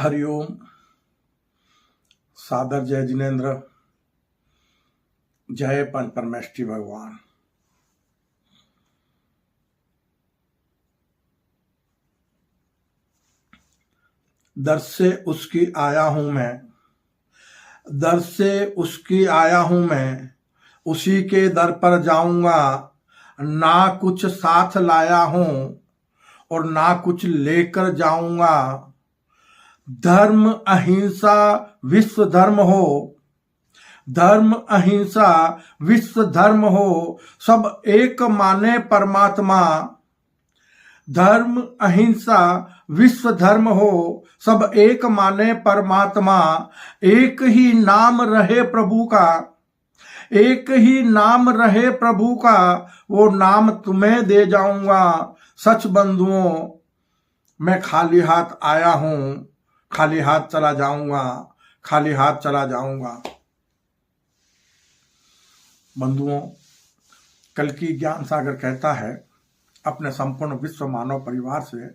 हरिओम। सादर जय जिनेन्द्र, जय पंच परमेष्ठी भगवान। दर से उसकी आया हूं मैं, दर से उसकी आया हूं मैं, उसी के दर पर जाऊंगा। ना कुछ साथ लाया हूं और ना कुछ लेकर जाऊंगा। धर्म अहिंसा विश्व धर्म हो, धर्म अहिंसा विश्व धर्म हो, सब एक माने परमात्मा। धर्म अहिंसा विश्व धर्म हो, सब एक माने परमात्मा। एक ही नाम रहे प्रभु का, एक ही नाम रहे प्रभु का, वो नाम तुम्हें दे जाऊंगा। सच बंधुओं, मैं खाली हाथ आया हूं, खाली हाथ चला जाऊंगा, खाली हाथ चला जाऊंगा। बंधुओं, कल की ज्ञान सागर कहता है अपने संपूर्ण विश्व मानव परिवार से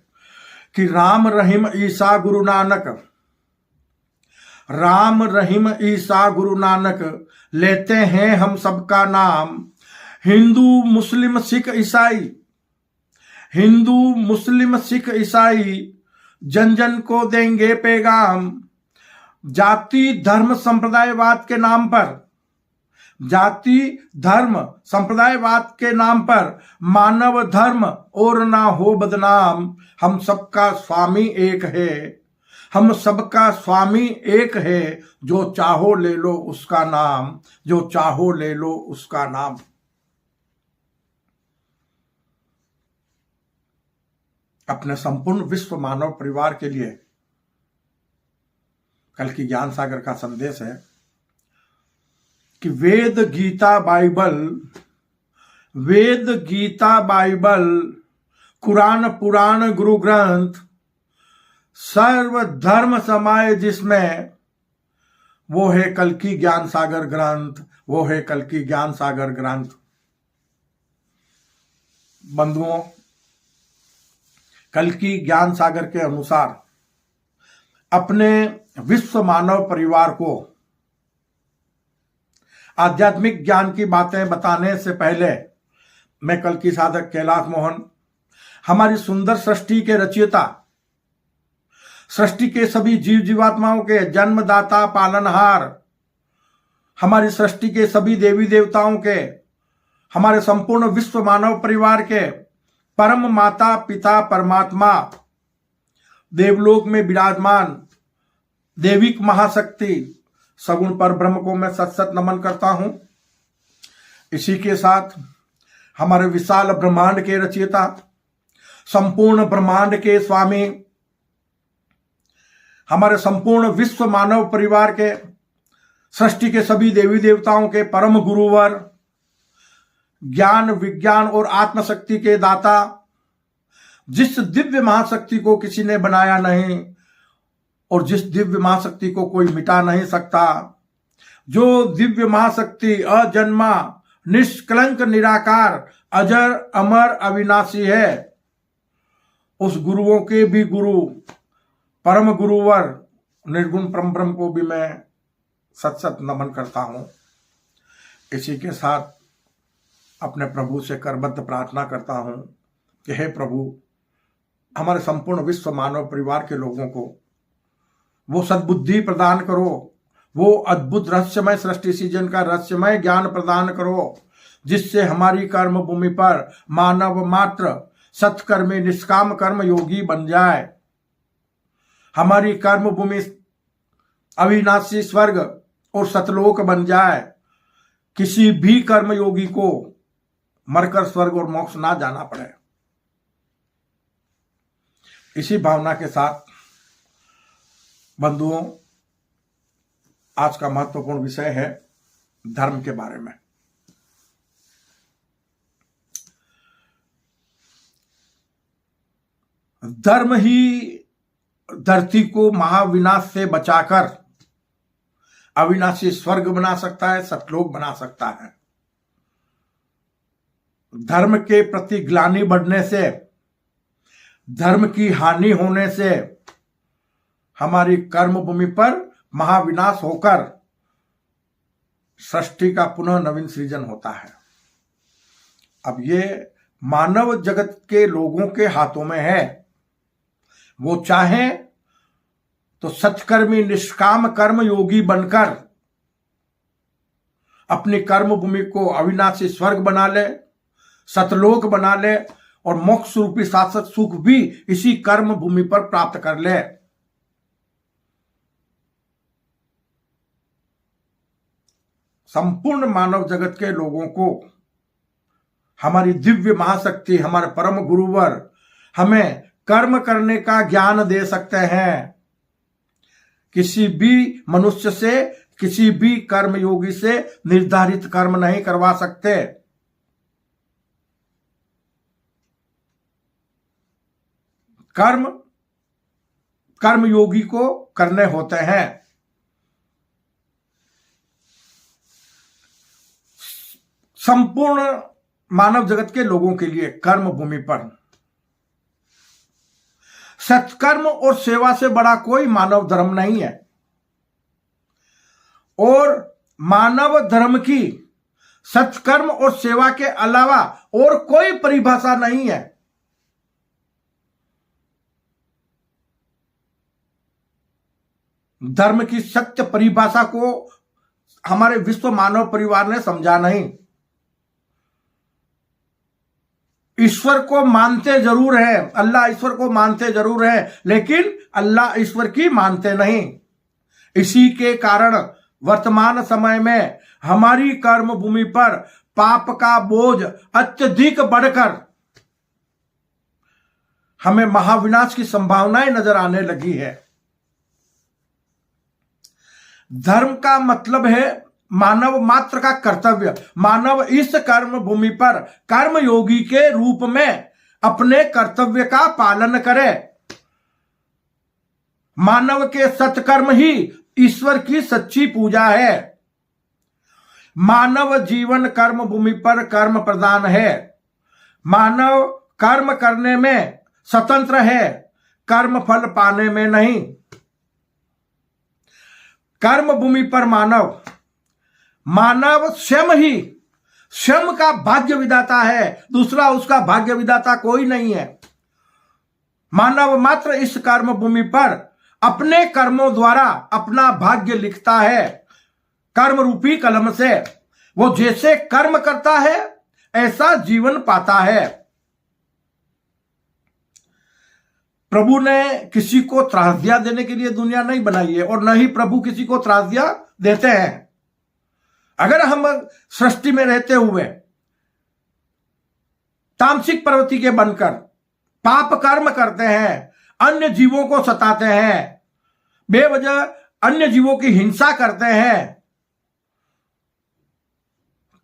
कि राम रहीम ईसा गुरु नानक, राम रहीम ईसा गुरु नानक, लेते हैं हम सबका नाम। हिंदू मुस्लिम सिख ईसाई, हिंदू मुस्लिम सिख ईसाई, जन जन को देंगे पैगाम। जाति धर्म संप्रदायवाद के नाम पर, जाति धर्म संप्रदायवाद के नाम पर मानव धर्म और ना हो बदनाम। हम सबका स्वामी एक है, हम सबका स्वामी एक है, जो चाहो ले लो उसका नाम, जो चाहो ले लो उसका नाम। अपने संपूर्ण विश्व मानव परिवार के लिए कल की ज्ञान सागर का संदेश है कि वेद गीता बाइबल, वेद गीता बाइबल, कुरान पुराण गुरु ग्रंथ, सर्व धर्म समाये जिसमें, वो है कल की ज्ञान सागर ग्रंथ, वो है कल की ज्ञान सागर ग्रंथ। बंधुओं, कल की ज्ञान सागर के अनुसार अपने विश्व मानव परिवार को आध्यात्मिक ज्ञान की बातें बताने से पहले मैं कल की साधक कैलाश मोहन, हमारी सुंदर सृष्टि के रचयिता, सृष्टि के सभी जीव जीवात्माओं के जन्मदाता पालनहार, हमारी सृष्टि के सभी देवी देवताओं के, हमारे संपूर्ण विश्व मानव परिवार के परम माता पिता परमात्मा, देवलोक में विराजमान देविक महाशक्ति सगुण पर ब्रह्म को मैं सत सत नमन करता हूं। इसी के साथ हमारे विशाल ब्रह्मांड के रचयिता, संपूर्ण ब्रह्मांड के स्वामी, हमारे संपूर्ण विश्व मानव परिवार के, सृष्टि के सभी देवी देवताओं के परम गुरुवर, ज्ञान विज्ञान और आत्मशक्ति के दाता, जिस दिव्य महाशक्ति को किसी ने बनाया नहीं और जिस दिव्य महाशक्ति को कोई मिटा नहीं सकता, जो दिव्य महाशक्ति अजन्मा निष्कलंक निराकार अजर अमर अविनाशी है, उस गुरुओं के भी गुरु परम गुरुवर निर्गुण परम ब्रह्म को भी मैं सत सत नमन करता हूं। इसी के साथ अपने प्रभु से करबद्ध प्रार्थना करता हूं कि हे प्रभु, हमारे संपूर्ण विश्व मानव परिवार के लोगों को वो सद्बुद्धि प्रदान करो, वो अद्भुत रहस्यमय सृष्टि सृजन का रहस्यमय ज्ञान प्रदान करो, जिससे हमारी कर्म भूमि पर मानव मात्र सत्कर्मी निष्काम कर्म योगी बन जाए। हमारी कर्म भूमि अविनाशी स्वर्ग और सतलोक बन जाए। किसी भी कर्म योगी को मरकर स्वर्ग और मोक्ष ना जाना पड़े। इसी भावना के साथ बंधुओं, आज का महत्वपूर्ण विषय है धर्म के बारे में। धर्म ही धरती को महाविनाश से बचाकर अविनाशी स्वर्ग बना सकता है, सतलोक बना सकता है। धर्म के प्रति ग्लानि बढ़ने से, धर्म की हानि होने से हमारी कर्म भूमि पर महाविनाश होकर सृष्टि का पुनः नवीन सृजन होता है। अब ये मानव जगत के लोगों के हाथों में है। वो चाहें तो सत्कर्मी निष्काम कर्म योगी बनकर अपनी कर्म भूमि को अविनाशी स्वर्ग बना ले, सतलोक बना ले और मोक्ष रूपी शाश्वत सुख भी इसी कर्म भूमि पर प्राप्त कर ले। संपूर्ण मानव जगत के लोगों को हमारी दिव्य महाशक्ति, हमारे परम गुरुवर हमें कर्म करने का ज्ञान दे सकते हैं। किसी भी मनुष्य से, किसी भी कर्म योगी से निर्धारित कर्म नहीं करवा सकते। कर्म योगी को करने होते हैं। संपूर्ण मानव जगत के लोगों के लिए कर्म भूमि पर सत्कर्म और सेवा से बड़ा कोई मानव धर्म नहीं है और मानव धर्म की सत्कर्म और सेवा के अलावा और कोई परिभाषा नहीं है। धर्म की सत्य परिभाषा को हमारे विश्व मानव परिवार ने समझा नहीं। ईश्वर को मानते जरूर है, अल्लाह ईश्वर को मानते जरूर है, लेकिन अल्लाह ईश्वर की मानते नहीं। इसी के कारण वर्तमान समय में हमारी कर्म भूमि पर पाप का बोझ अत्यधिक बढ़कर हमें महाविनाश की संभावनाएं नजर आने लगी है। धर्म का मतलब है मानव मात्र का कर्तव्य। मानव इस कर्म भूमि पर कर्म योगी के रूप में अपने कर्तव्य का पालन करे। मानव के सत्कर्म ही ईश्वर की सच्ची पूजा है। मानव जीवन कर्म भूमि पर कर्म प्रधान है। मानव कर्म करने में स्वतंत्र है, कर्म फल पाने में नहीं। कर्म भूमि पर मानव स्वयं का भाग्य विधाता है, दूसरा उसका भाग्य विधाता कोई नहीं है। मानव मात्र इस कर्म भूमि पर अपने कर्मों द्वारा अपना भाग्य लिखता है। कर्म रूपी कलम से वो जैसे कर्म करता है ऐसा जीवन पाता है। प्रभु ने किसी को त्रासदिया देने के लिए दुनिया नहीं बनाई है और न ही प्रभु किसी को त्रासदिया देते हैं। अगर हम सृष्टि में रहते हुए तामसिक प्रवृत्ति के बनकर पाप कर्म करते हैं, अन्य जीवों को सताते हैं, बेवजह अन्य जीवों की हिंसा करते हैं,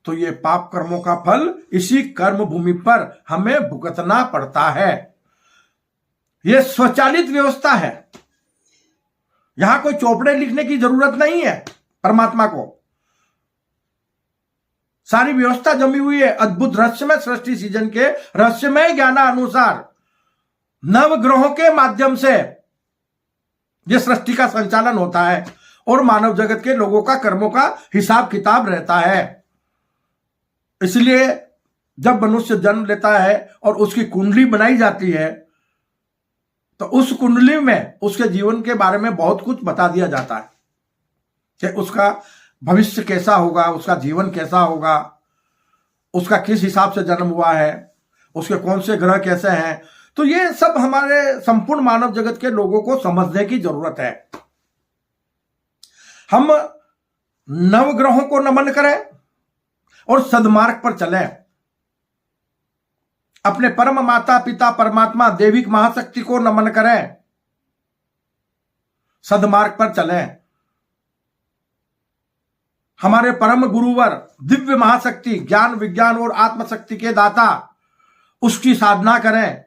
तो ये पाप कर्मों का फल इसी कर्म भूमि पर हमें भुगतना पड़ता है। यह स्वचालित व्यवस्था है। यहां कोई चौपड़े लिखने की जरूरत नहीं है। परमात्मा को सारी व्यवस्था जमी हुई है। अद्भुत रहस्यमय सृष्टि सृजन के रहस्यमय ज्ञानानुसार नवग्रहों के माध्यम से यह सृष्टि का संचालन होता है और मानव जगत के लोगों का कर्मों का हिसाब किताब रहता है। इसलिए जब मनुष्य जन्म लेता है और उसकी कुंडली बनाई जाती है तो उस कुंडली में उसके जीवन के बारे में बहुत कुछ बता दिया जाता है कि उसका भविष्य कैसा होगा, उसका जीवन कैसा होगा, उसका किस हिसाब से जन्म हुआ है, उसके कौन से ग्रह कैसे हैं। तो ये सब हमारे संपूर्ण मानव जगत के लोगों को समझने की जरूरत है। हम नवग्रहों को नमन करें और सद्मार्ग पर चलें। अपने परम माता पिता परमात्मा देविक महाशक्ति को नमन करें, सद्मार्ग पर चलें। हमारे परम गुरुवर दिव्य महाशक्ति ज्ञान विज्ञान और आत्मशक्ति के दाता, उसकी साधना करें,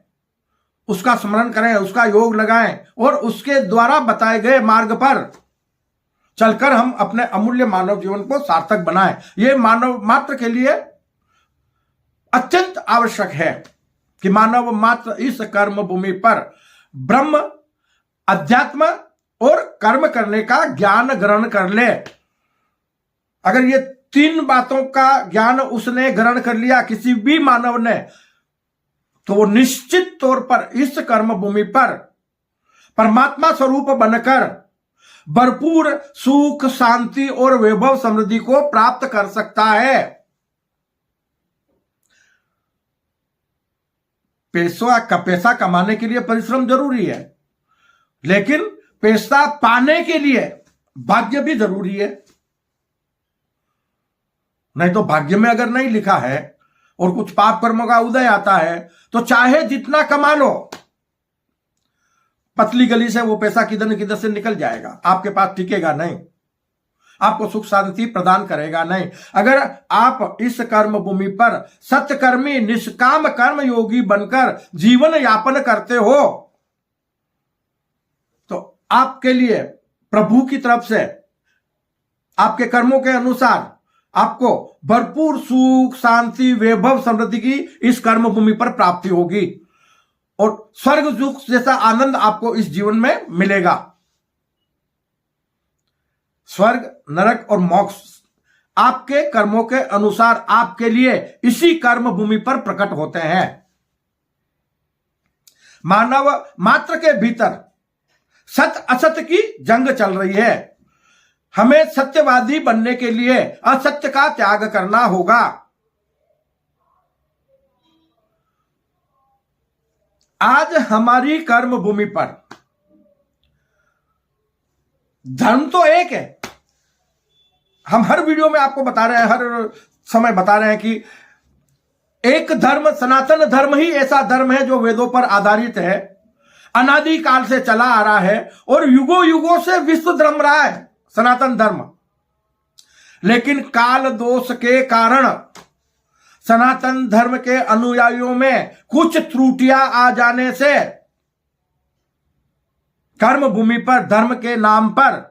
उसका स्मरण करें, उसका योग लगाएं और उसके द्वारा बताए गए मार्ग पर चलकर हम अपने अमूल्य मानव जीवन को सार्थक बनाएं। यह मानव मात्र के लिए अत्यंत आवश्यक है कि मानव मात्र इस कर्म भूमि पर ब्रह्म, अध्यात्म और कर्म करने का ज्ञान ग्रहण कर ले। अगर ये 3 बातों का ज्ञान उसने ग्रहण कर लिया किसी भी मानव ने, तो वो निश्चित तौर पर इस कर्म भूमि पर परमात्मा स्वरूप बनकर भरपूर सुख, शांति और वैभव समृद्धि को प्राप्त कर सकता है। पैसा कमाने के लिए परिश्रम जरूरी है, लेकिन पैसा पाने के लिए भाग्य भी जरूरी है। नहीं तो भाग्य में अगर नहीं लिखा है और कुछ पाप कर्मों का उदय आता है तो चाहे जितना कमा लो, पतली गली से वो पैसा किधर न किधर से निकल जाएगा, आपके पास टिकेगा नहीं, आपको सुख शांति प्रदान करेगा नहीं। अगर आप इस कर्म भूमि पर सत्यकर्मी निष्काम कर्म योगी बनकर जीवन यापन करते हो, तो आपके लिए प्रभु की तरफ से आपके कर्मों के अनुसार आपको भरपूर सुख, शांति, वैभव, समृद्धि की इस कर्म भूमि पर प्राप्ति होगी और स्वर्ग सुख जैसा आनंद आपको इस जीवन में मिलेगा। स्वर्ग, नरक और मोक्ष आपके कर्मों के अनुसार आपके लिए इसी कर्म भूमि पर प्रकट होते हैं। मानव मात्र के भीतर सत्य असत्य की जंग चल रही है। हमें सत्यवादी बनने के लिए असत्य का त्याग करना होगा। आज हमारी कर्म भूमि पर धर्म तो एक है। हम हर वीडियो में आपको बता रहे हैं, हर समय बता रहे हैं कि एक धर्म, सनातन धर्म ही ऐसा धर्म है जो वेदों पर आधारित है, अनादि काल से चला आ रहा है और युगों युगों से विश्व धर्म रहा है सनातन धर्म। लेकिन काल दोष के कारण सनातन धर्म के अनुयायियों में कुछ त्रुटियां आ जाने से कर्म भूमि पर धर्म के नाम पर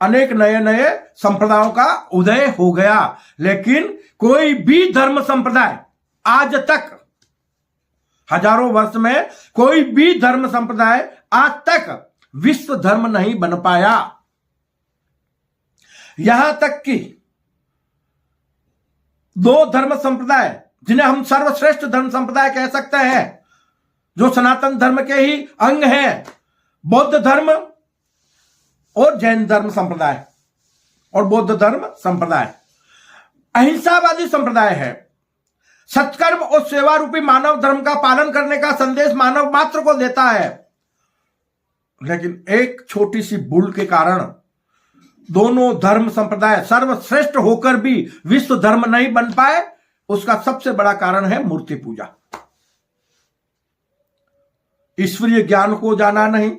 अनेक नए नए संप्रदायों का उदय हो गया। लेकिन कोई भी धर्म संप्रदाय आज तक, हजारों वर्ष में कोई भी धर्म संप्रदाय आज तक विश्व धर्म नहीं बन पाया। यहां तक कि 2 धर्म संप्रदाय जिन्हें हम सर्वश्रेष्ठ धर्म संप्रदाय कह सकते हैं, जो सनातन धर्म के ही अंग हैं, बौद्ध धर्म और जैन धर्म संप्रदाय और बौद्ध धर्म संप्रदाय अहिंसावादी संप्रदाय है। सत्कर्म और सेवा रूपी मानव धर्म का पालन करने का संदेश मानव मात्र को देता है। लेकिन एक छोटी सी भूल के कारण दोनों धर्म संप्रदाय सर्वश्रेष्ठ होकर भी विश्व धर्म नहीं बन पाए। उसका सबसे बड़ा कारण है मूर्ति पूजा। ईश्वरीय ज्ञान को जाना नहीं,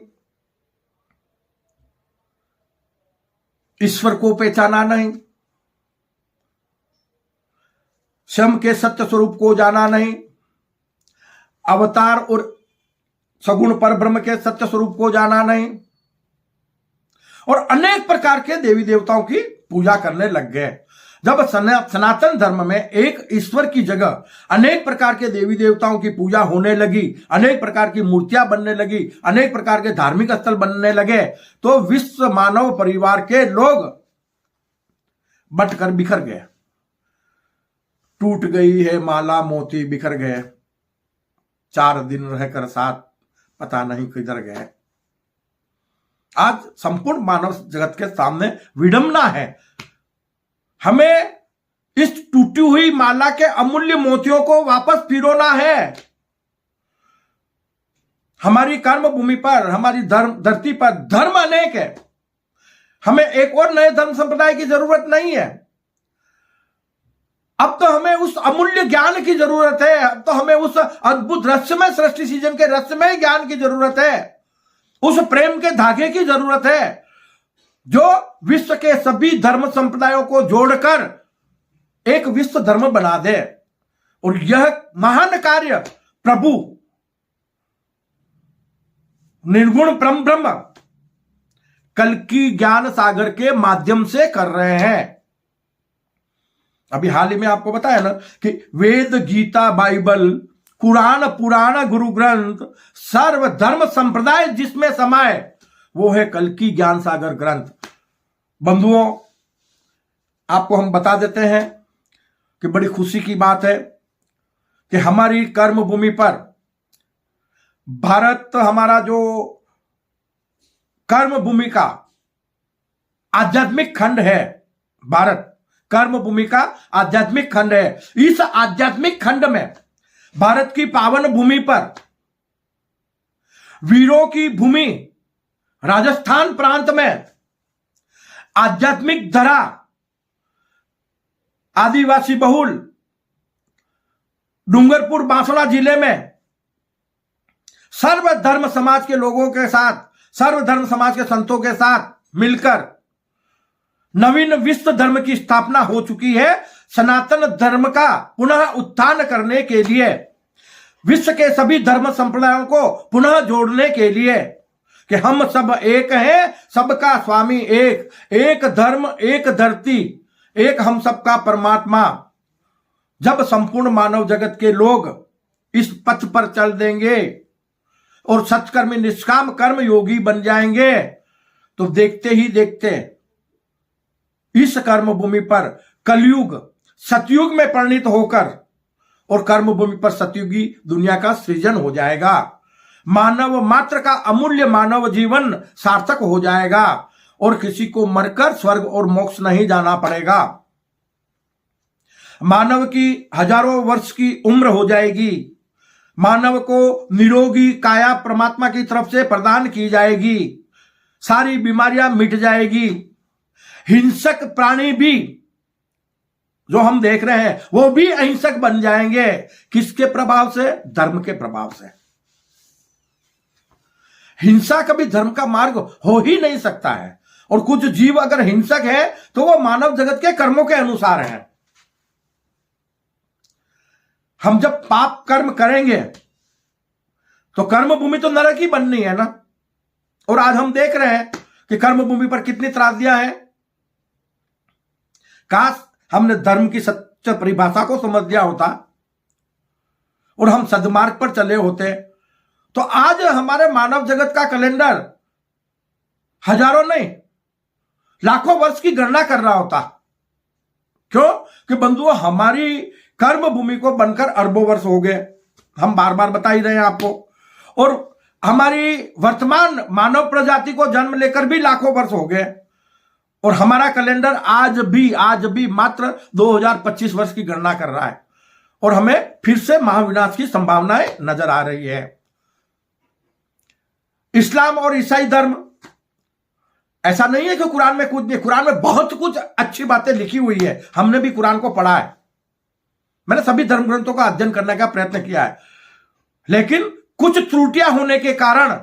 ईश्वर को पहचाना नहीं, स्वयं के सत्य स्वरूप को जाना नहीं, अवतार और सगुण पर ब्रह्म के सत्य स्वरूप को जाना नहीं और अनेक प्रकार के देवी देवताओं की पूजा करने लग गए। जब सनातन धर्म में एक ईश्वर की जगह अनेक प्रकार के देवी देवताओं की पूजा होने लगी, अनेक प्रकार की मूर्तियां बनने लगी, अनेक प्रकार के धार्मिक स्थल बनने लगे, तो विश्व मानव परिवार के लोग बंटकर बिखर गए। टूट गई है माला मोती बिखर गए, 4 दिन रहकर साथ पता नहीं किधर गए। आज संपूर्ण मानव जगत के सामने विडंबना है। हमें इस टूटी हुई माला के अमूल्य मोतियों को वापस पिरोना है। हमारी कर्म भूमि पर, हमारी धरती पर धर्म अनेक है। हमें एक और नए धर्म संप्रदाय की जरूरत नहीं है। अब तो हमें उस अमूल्य ज्ञान की जरूरत है। अब तो हमें उस अद्भुत रहस्यमय सृष्टि सृजन के रहस्यमय ज्ञान की जरूरत है। उस प्रेम के धागे की जरूरत है जो विश्व के सभी धर्म संप्रदायों को जोड़कर एक विश्व धर्म बना दे। और यह महान कार्य प्रभु निर्गुण परम ब्रह्म कल्कि ज्ञान सागर के माध्यम से कर रहे हैं। अभी हाल ही में आपको बताया ना कि वेद, गीता, बाइबल, कुरान, पुराण, गुरु ग्रंथ, सर्व धर्म संप्रदाय जिसमें समाये वो है कल्कि ज्ञान सागर ग्रंथ। बंधुओं, आपको हम बता देते हैं कि बड़ी खुशी की बात है कि हमारी कर्म भूमि पर भारत, हमारा जो कर्म भूमि का आध्यात्मिक खंड है, भारत कर्म भूमि का आध्यात्मिक खंड है। इस आध्यात्मिक खंड में, भारत की पावन भूमि पर, वीरों की भूमि राजस्थान प्रांत में आध्यात्मिक धरा, आदिवासी बहुल डूंगरपुर बांसवाड़ा जिले में सर्वधर्म समाज के लोगों के साथ, सर्वधर्म समाज के संतों के साथ मिलकर नवीन विश्व धर्म की स्थापना हो चुकी है। सनातन धर्म का पुनः उत्थान करने के लिए, विश्व के सभी धर्म संप्रदायों को पुनः जोड़ने के लिए कि हम सब एक हैं, सबका स्वामी एक, एक धर्म एक धरती, एक हम सबका परमात्मा। जब संपूर्ण मानव जगत के लोग इस पथ पर चल देंगे और सत्कर्मी निष्काम कर्म योगी बन जाएंगे, तो देखते ही देखते इस कर्म भूमि पर कलयुग सतयुग में परिणित होकर और कर्म भूमि पर सतयुगी दुनिया का सृजन हो जाएगा। मानव मात्र का अमूल्य मानव जीवन सार्थक हो जाएगा और किसी को मरकर स्वर्ग और मोक्ष नहीं जाना पड़ेगा। मानव की हजारों वर्ष की उम्र हो जाएगी। मानव को निरोगी काया परमात्मा की तरफ से प्रदान की जाएगी। सारी बीमारियां मिट जाएगी। हिंसक प्राणी भी जो हम देख रहे हैं वो भी अहिंसक बन जाएंगे। किसके प्रभाव से? धर्म के प्रभाव से। हिंसा कभी धर्म का मार्ग हो ही नहीं सकता है। और कुछ जीव अगर हिंसक है तो वो मानव जगत के कर्मों के अनुसार है। हम जब पाप कर्म करेंगे तो कर्म भूमि तो नरक ही बननी है ना। और आज हम देख रहे हैं कि कर्म भूमि पर कितनी त्रासदियां हैं। काश हमने धर्म की सच्ची परिभाषा को समझ लिया होता और हम सद्मार्ग पर चले होते तो आज हमारे मानव जगत का कैलेंडर हजारों नहीं लाखों वर्ष की गणना कर रहा होता। क्यों? कि बंधुओं, हमारी कर्म भूमि को बनकर अरबों वर्ष हो गए। हम बार बार बता ही रहे हैं आपको। और हमारी वर्तमान मानव प्रजाति को जन्म लेकर भी लाखों वर्ष हो गए और हमारा कैलेंडर आज भी मात्र 2025 वर्ष की गणना कर रहा है और हमें फिर से महाविनाश की संभावनाएं नजर आ रही है। इस्लाम और ईसाई धर्म, ऐसा नहीं है कि कुरान में कुछ नहीं, कुरान में बहुत कुछ अच्छी बातें लिखी हुई है। हमने भी कुरान को पढ़ा है। मैंने सभी धर्म ग्रंथों का अध्ययन करने का प्रयत्न किया है, लेकिन कुछ त्रुटियां होने के कारण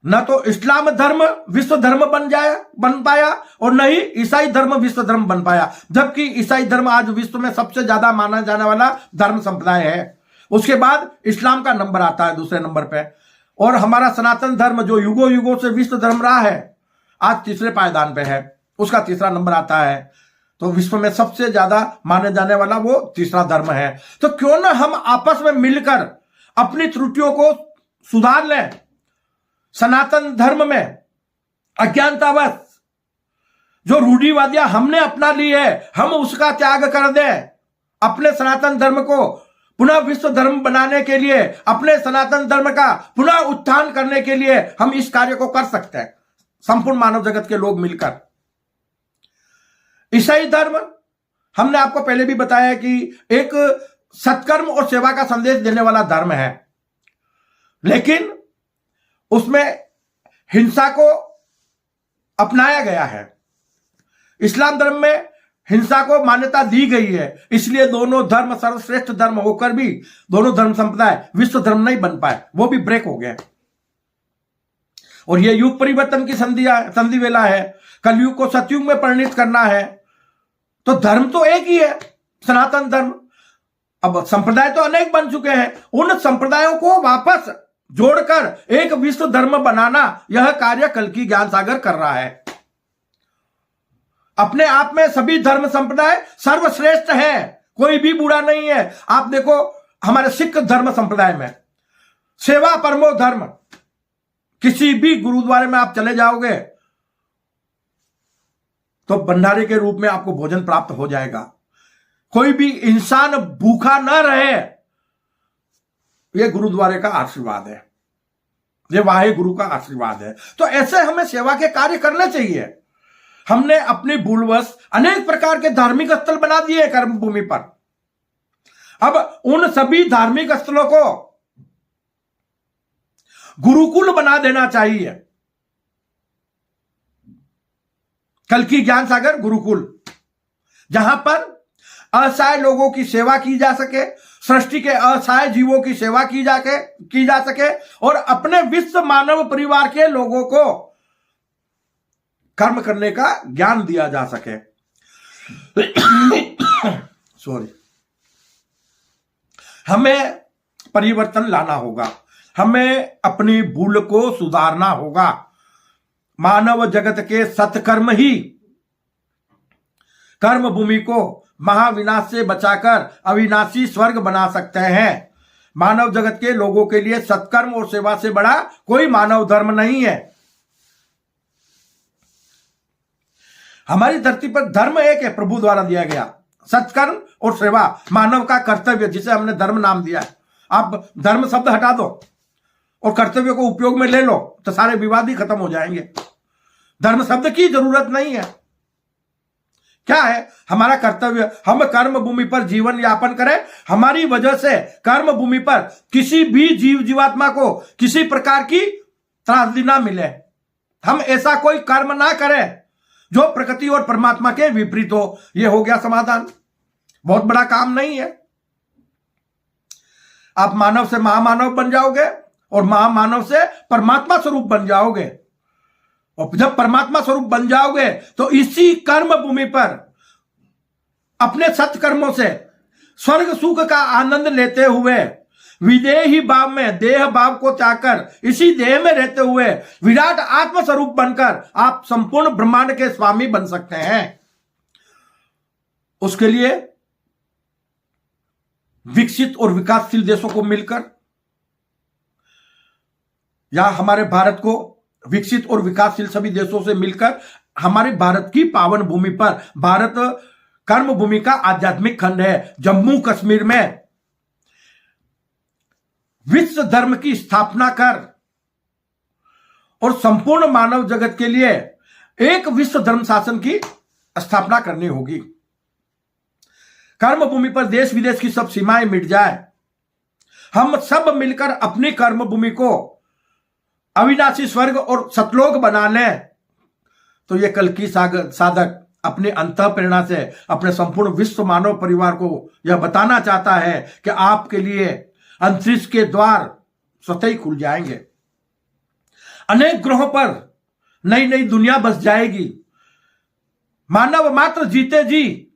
न तो इस्लाम धर्म विश्व धर्म बन पाया और न ही ईसाई धर्म विश्व धर्म बन पाया। जबकि ईसाई धर्म आज विश्व में सबसे ज्यादा माना जाने वाला धर्म संप्रदाय है। उसके बाद इस्लाम का नंबर आता है दूसरे नंबर पे, और हमारा सनातन धर्म जो युगों युगों से विश्व धर्म रहा है आज तीसरे पायदान पे है, उसका तीसरा नंबर आता है। तो विश्व में सबसे ज्यादा माने जाने वाला वो तीसरा धर्म है। तो क्यों ना हम आपस में मिलकर अपनी त्रुटियों को सुधार लें। सनातन धर्म में अज्ञानतावश जो रूढ़िवादियां हमने अपना ली है, हम उसका त्याग कर दें। अपने सनातन धर्म को पुनः विश्व धर्म बनाने के लिए, अपने सनातन धर्म का पुनः उत्थान करने के लिए हम इस कार्य को कर सकते हैं, संपूर्ण मानव जगत के लोग मिलकर। ईसाई धर्म, हमने आपको पहले भी बताया कि एक सत्कर्म और सेवा का संदेश देने वाला धर्म है, लेकिन उसमें हिंसा को अपनाया गया है। इस्लाम धर्म में हिंसा को मान्यता दी गई है, इसलिए दोनों धर्म सर्वश्रेष्ठ धर्म होकर भी दोनों धर्म संप्रदाय विश्व धर्म नहीं बन पाए, वो भी ब्रेक हो गए। और यह युग परिवर्तन की संधि वेला है। कलयुग को सतयुग में परिणित करना है, तो धर्म तो एक ही है, सनातन धर्म। अब संप्रदाय तो अनेक बन चुके हैं, उन संप्रदायों को वापस जोड़कर एक विश्व धर्म बनाना, यह कार्य कल्कि ज्ञान सागर कर रहा है। अपने आप में सभी धर्म संप्रदाय सर्वश्रेष्ठ हैं, कोई भी बुरा नहीं है। आप देखो हमारे सिख धर्म संप्रदाय में सेवा परमो धर्म, किसी भी गुरुद्वारे में आप चले जाओगे तो भंडारे के रूप में आपको भोजन प्राप्त हो जाएगा। कोई भी इंसान भूखा न रहे, यह गुरुद्वारे का आशीर्वाद है, ये वाहे गुरु का आशीर्वाद है। तो ऐसे हमें सेवा के कार्य करने चाहिए। हमने अपनी भूलवश अनेक प्रकार के धार्मिक स्थल बना दिए कर्म भूमि पर। अब उन सभी धार्मिक स्थलों को गुरुकुल बना देना चाहिए। कल्कि ज्ञान सागर गुरुकुल, जहां पर असहाय लोगों की सेवा की जा सके, सृष्टि के असहाय जीवों की सेवा की जा सके और अपने विश्व मानव परिवार के लोगों को कर्म करने का ज्ञान दिया जा सके। सॉरी, हमें परिवर्तन लाना होगा, हमें अपनी भूल को सुधारना होगा। मानव जगत के सत्कर्म ही कर्म भूमि को महाविनाश से बचाकर अविनाशी स्वर्ग बना सकते हैं। मानव जगत के लोगों के लिए सत्कर्म और सेवा से बड़ा कोई मानव धर्म नहीं है। हमारी धरती पर धर्म एक है, प्रभु द्वारा दिया गया, सत्कर्म और सेवा मानव का कर्तव्य, जिसे हमने धर्म नाम दिया है। आप धर्म शब्द हटा दो और कर्तव्य को उपयोग में ले लो तो सारे विवाद ही खत्म हो जाएंगे। धर्म शब्द की जरूरत नहीं है। क्या है हमारा कर्तव्य? हम कर्म भूमि पर जीवन यापन करें। हमारी वजह से कर्म भूमि पर किसी भी जीव जीवात्मा को किसी प्रकार की त्रासदी ना मिले। हम ऐसा कोई कर्म ना करें जो प्रकृति और परमात्मा के विपरीत हो। यह हो गया समाधान। बहुत बड़ा काम नहीं है। आप मानव से महामानव बन जाओगे और महामानव से परमात्मा स्वरूप बन जाओगे। और जब परमात्मा स्वरूप बन जाओगे तो इसी कर्म भूमि पर अपने सत्कर्मों से स्वर्ग सुख का आनंद लेते हुए विदेही भाव में देह भाव को त्याग कर इसी देह में रहते हुए विराट आत्म स्वरूप बनकर आप संपूर्ण ब्रह्मांड के स्वामी बन सकते हैं। उसके लिए विकसित और विकासशील देशों को मिलकर या हमारे भारत को विकसित और विकासशील सभी देशों से मिलकर हमारे भारत की पावन भूमि पर, भारत कर्म भूमि का आध्यात्मिक खंड है, जम्मू कश्मीर में विश्व धर्म की स्थापना कर और संपूर्ण मानव जगत के लिए एक विश्व धर्म शासन की स्थापना करनी होगी। कर्म भूमि पर देश विदेश की सब सीमाएं मिट जाए। हम सब मिलकर अपनी कर्म भूमि को अविनाशी स्वर्ग और सतलोक बना लें तो यह कल्कि साधक अपने अंतः प्रेरणा से अपने संपूर्ण विश्व मानव परिवार को यह बताना चाहता है कि आपके लिए अंतरिक्ष के द्वार स्वतः ही खुल जाएंगे। अनेक ग्रहों पर नई नई दुनिया बस जाएगी। मानव मात्र जीते जी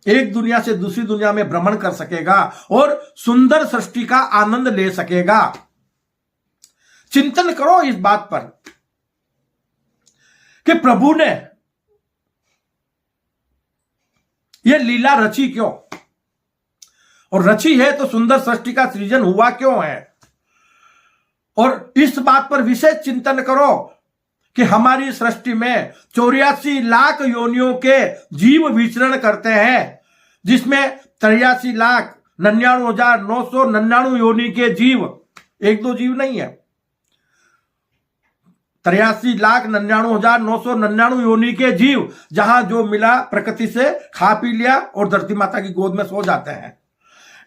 एक दुनिया से दूसरी दुनिया में भ्रमण कर सकेगा और सुंदर सृष्टि का आनंद ले सकेगा। चिंतन करो इस बात पर कि प्रभु ने यह लीला रची क्यों, और रची है तो सुंदर सृष्टि का सृजन हुआ क्यों है। और इस बात पर विशेष चिंतन करो कि हमारी सृष्टि में 84 लाख योनियों के जीव विचरण करते हैं, जिसमें 83,99,999 योनि के जीव, एक दो जीव नहीं है, 83,99,999 योनि के जीव, जहां जो मिला प्रकृति से खा पी लिया और धरती माता की गोद में सो जाते हैं।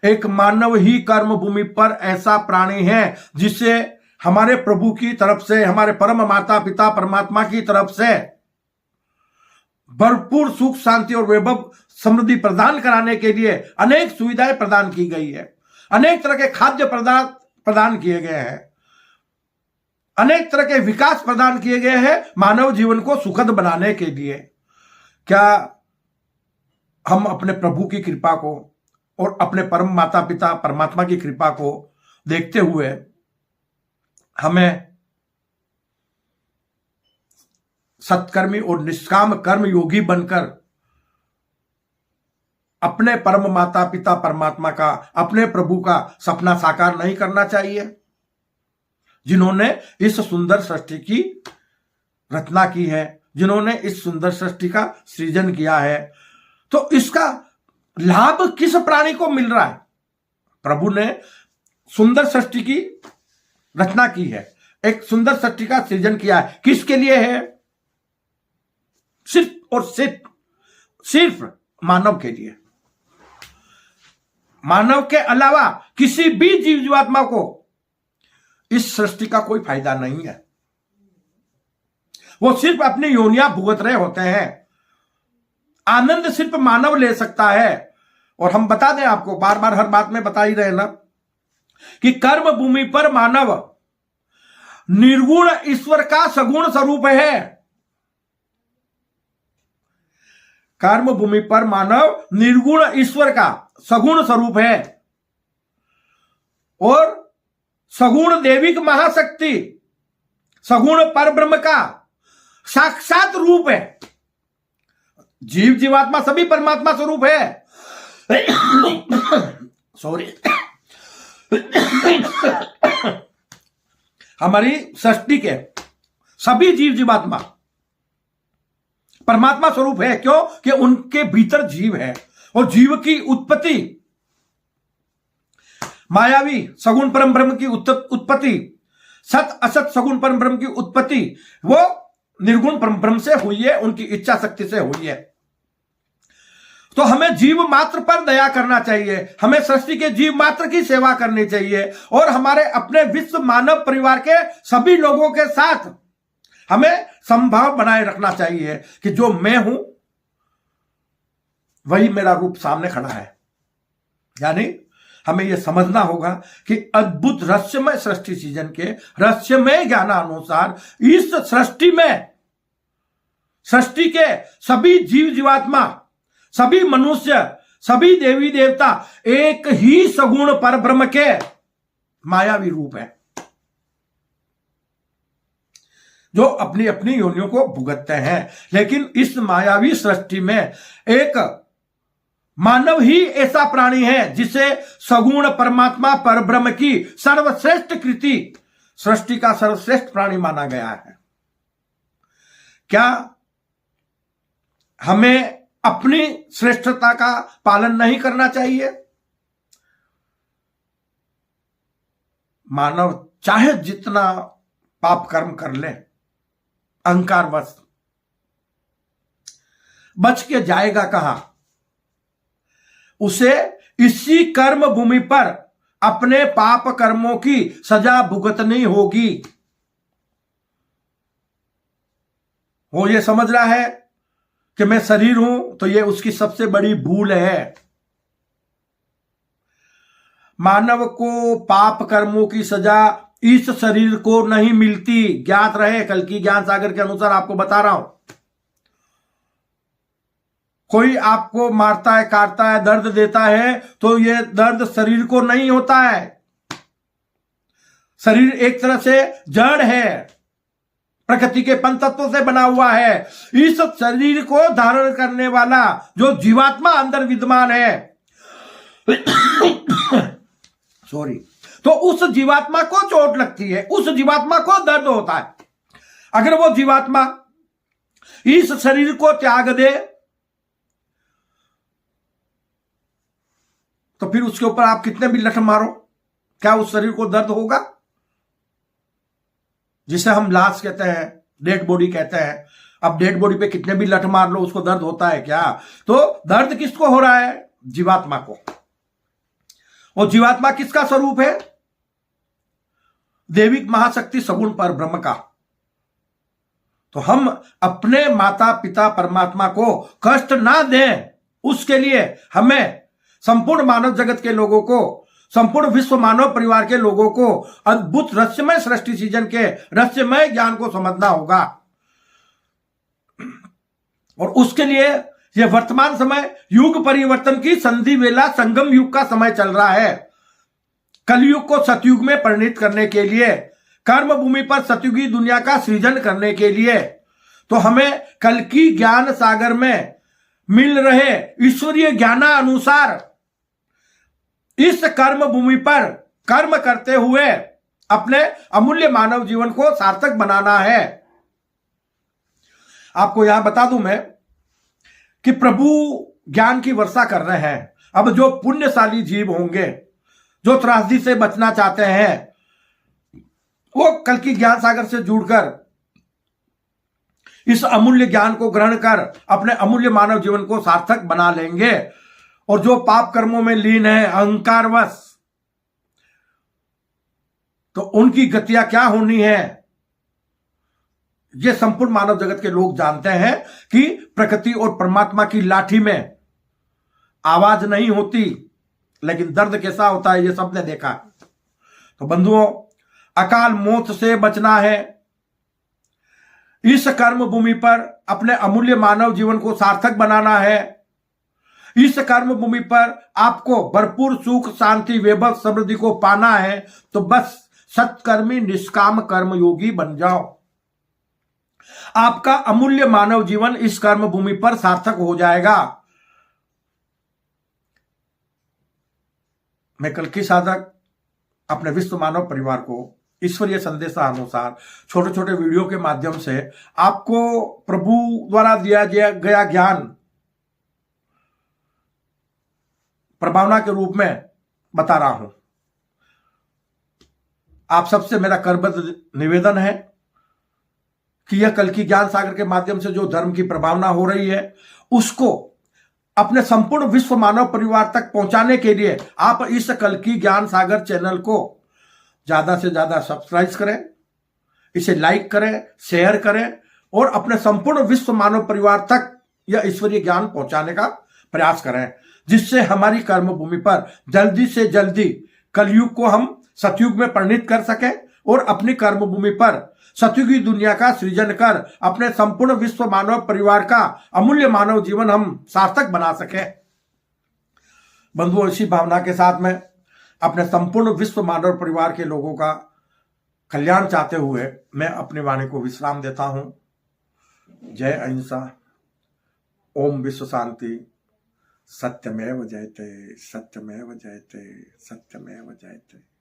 एक मानव ही कर्म भूमि पर ऐसा प्राणी है जिसे हमारे प्रभु की तरफ से, हमारे परम माता पिता परमात्मा की तरफ से भरपूर सुख शांति और वैभव समृद्धि प्रदान कराने के लिए अनेक सुविधाएं प्रदान की गई है। अनेक तरह के खाद्य पदार्थ प्रदान किए गए हैं, अनेक तरह के विकास प्रदान किए गए हैं मानव जीवन को सुखद बनाने के लिए। क्या हम अपने प्रभु की कृपा को और अपने परम माता पिता परमात्मा की कृपा को देखते हुए हमें सत्कर्मी और निष्काम कर्म योगी बनकर अपने परम माता पिता परमात्मा का, अपने प्रभु का सपना साकार नहीं करना चाहिए? जिन्होंने इस सुंदर सृष्टि की रचना की है, जिन्होंने इस सुंदर सृष्टि का सृजन किया है। तो इसका लाभ किस प्राणी को मिल रहा है? प्रभु ने सुंदर सृष्टि की रचना की है, एक सुंदर सृष्टि का सृजन किया है। किसके लिए है? सिर्फ और सिर्फ मानव के लिए। मानव के अलावा किसी भी जीव जीवात्मा को इस सृष्टि का कोई फायदा नहीं है। वो सिर्फ अपनी योनियां भुगत रहे होते हैं। आनंद सिर्फ मानव ले सकता है। और हम बता दें आपको, बार बार हर बात में बता ही रहे ना, कि कर्म भूमि पर मानव निर्गुण ईश्वर का सगुण स्वरूप है। कर्म भूमि पर मानव निर्गुण ईश्वर का सगुण स्वरूप है और सगुण देविक महाशक्ति, सगुण परब्रह्म का साक्षात रूप है। जीव जीवात्मा सभी परमात्मा स्वरूप है। सॉरी, हमारी सृष्टि के सभी जीव जीवात्मा परमात्मा स्वरूप है। क्यों? कि उनके भीतर जीव है और जीव की उत्पत्ति मायावी सगुण परम ब्रह्म की उत्पत्ति, सत असत सगुण परम ब्रह्म की उत्पत्ति वो निर्गुण परम ब्रह्म से हुई है, उनकी इच्छा शक्ति से हुई है। तो हमें जीव मात्र पर दया करना चाहिए, हमें सृष्टि के जीव मात्र की सेवा करनी चाहिए और हमारे अपने विश्व मानव परिवार के सभी लोगों के साथ हमें समभाव बनाए रखना चाहिए कि जो मैं हूं वही मेरा रूप सामने खड़ा है। यानी हमें यह समझना होगा कि अद्भुत रहस्यमय सृष्टि सृजन के रहस्यमय ज्ञानानुसार इस सृष्टि में सृष्टि के सभी जीव जीवात्मा, सभी मनुष्य, सभी देवी देवता एक ही सगुण परब्रह्म के मायावी रूप है, जो अपनी अपनी योनियों को भुगतते हैं। लेकिन इस मायावी सृष्टि में एक मानव ही ऐसा प्राणी है जिसे सगुण परमात्मा परब्रह्म की सर्वश्रेष्ठ कृति, सृष्टि का सर्वश्रेष्ठ प्राणी माना गया है। क्या हमें अपनी श्रेष्ठता का पालन नहीं करना चाहिए? मानव चाहे जितना पाप कर्म कर ले, अहंकारवश बच के जाएगा कहां? उसे इसी कर्म भूमि पर अपने पाप कर्मों की सजा भुगतनी होगी। वो ये समझ रहा है कि मैं शरीर हूं, तो ये उसकी सबसे बड़ी भूल है। मानव को पाप कर्मों की सजा इस शरीर को नहीं मिलती, ज्ञात रहे। कल की ज्ञान सागर के अनुसार आपको बता रहा हूं। कोई आपको मारता है, काटता है, दर्द देता है, तो यह दर्द शरीर को नहीं होता है। शरीर एक तरह से जड़ है, प्रकृति के पंचतत्वों से बना हुआ है। इस शरीर को धारण करने वाला जो जीवात्मा अंदर विद्यमान है सॉरी, तो उस जीवात्मा को चोट लगती है, उस जीवात्मा को दर्द होता है। अगर वो जीवात्मा इस शरीर को त्याग दे तो फिर उसके ऊपर आप कितने भी लठ मारो, क्या उस शरीर को दर्द होगा? जिसे हम लाश कहते हैं, डेड बॉडी कहते हैं। अब डेड बॉडी पे कितने भी लठ मार लो, उसको दर्द होता है क्या? तो दर्द किसको हो रहा है? जीवात्मा को। और जीवात्मा किसका स्वरूप है? देविक महाशक्ति सगुण पर ब्रह्म का। तो हम अपने माता पिता परमात्मा को कष्ट ना दें, उसके लिए हमें संपूर्ण मानव जगत के लोगों को, संपूर्ण विश्व मानव परिवार के लोगों को अद्भुत रहस्यमय सृष्टि सृजन के रहस्यमय ज्ञान को समझना होगा। और उसके लिए यह वर्तमान समय युग परिवर्तन की संधि वेला संगम युग का समय चल रहा है। कलयुग को सतयुग में परिणित करने के लिए, कर्म भूमि पर सतयुगी दुनिया का सृजन करने के लिए, तो हमें कल की ज्ञान सागर में मिल रहे ईश्वरीय ज्ञानानुसार इस कर्म भूमि पर कर्म करते हुए अपने अमूल्य मानव जीवन को सार्थक बनाना है। आपको यहां बता दूं मैं कि प्रभु ज्ञान की वर्षा कर रहे हैं। अब जो पुण्यशाली जीव होंगे, जो त्रासदी से बचना चाहते हैं, वो कल की ज्ञान सागर से जुड़कर इस अमूल्य ज्ञान को ग्रहण कर अपने अमूल्य मानव जीवन को सार्थक बना लेंगे। और जो पाप कर्मों में लीन है अहंकारवश, तो उनकी गतियां क्या होनी है, ये संपूर्ण मानव जगत के लोग जानते हैं कि प्रकृति और परमात्मा की लाठी में आवाज नहीं होती, लेकिन दर्द कैसा होता है ये सबने देखा। तो बंधुओं, अकाल मौत से बचना है, इस कर्म भूमि पर अपने अमूल्य मानव जीवन को सार्थक बनाना है, इस कर्म भूमि पर आपको भरपूर सुख शांति वैभव समृद्धि को पाना है, तो बस सत्कर्मी निष्काम कर्म योगी बन जाओ। आपका अमूल्य मानव जीवन इस कर्म भूमि पर सार्थक हो जाएगा। मैं कल्कि साधक अपने विश्व मानव परिवार को ईश्वरीय संदेशानुसार छोटे छोटे वीडियो के माध्यम से आपको प्रभु द्वारा दिया गया ज्ञान प्रभावना के रूप में बता रहा हूं। आप सबसे मेरा करबद्ध निवेदन है कि यह कल की ज्ञान सागर के माध्यम से जो धर्म की प्रभावना हो रही है, उसको अपने संपूर्ण विश्व मानव परिवार तक पहुंचाने के लिए आप इस कल की ज्ञान सागर चैनल को ज्यादा से ज्यादा सब्सक्राइब करें, इसे लाइक करें, शेयर करें और अपने संपूर्ण विश्व मानव परिवार तक यह ईश्वरीय ज्ञान पहुंचाने का प्रयास करें, जिससे हमारी कर्म भूमि पर जल्दी से जल्दी कलयुग को हम सतयुग में परिणित कर सकें और अपनी कर्म भूमि पर सतयुगी दुनिया का सृजन कर अपने संपूर्ण विश्व मानव परिवार का अमूल्य मानव जीवन हम सार्थक बना सकें। बंधुओं, इसी भावना के साथ में अपने संपूर्ण विश्व मानव परिवार के लोगों का कल्याण चाहते हुए मैं अपनी वाणी को विश्राम देता हूं। जय अहिंसा, ओम विश्व शांति, सत्यमेव जयते, सत्यमेव जयते, सत्यमेव जयते।